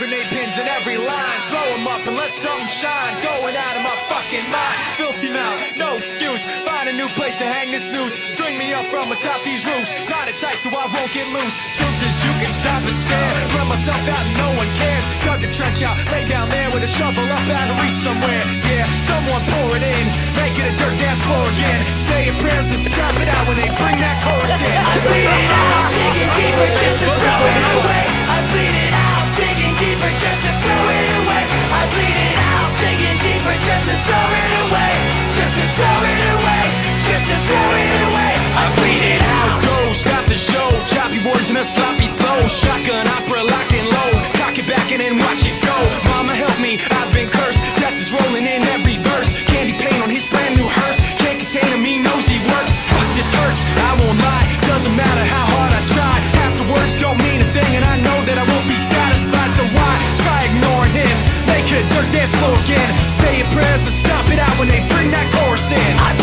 grenade pins in every line. Throw them up and let something shine. Going out of my fucking mind. Filthy mouth, no excuse. Find a new place to hang this noose. String me up from atop these roofs. Knot it tight so I won't get loose. Truth is you can stop and stare. Run myself out and no one cares. Dug the trench out, lay down there with a shovel up out of reach somewhere. Yeah, someone pour it in. Make it a dirt dance floor again. Say your prayers and stop it out when they bring that chorus in. I bleed it out, digging deeper just to throw it away. I bleed it out, digging deeper just to throw it away. I bleed it out, digging deeper just to throw it away. Just to throw it away, just to throw it away. I bleed it out. Go, stop the show. Choppy words and a sloppy flow. Shotgun opera, lock and load. Cock it back and then watch it go. Mama help me, I've been cursed. Death is rolling in every verse. Candy paint on his brand new hearse. Can't contain him, he knows he works. Fuck, this hurts, I won't lie. Doesn't matter how hard I try. Half the words don't mean a thing, and I know that I won't be satisfied. So why try ignoring him? Make it a dirt dance floor again. Say your prayers and stop it out when they bring that chorus in. I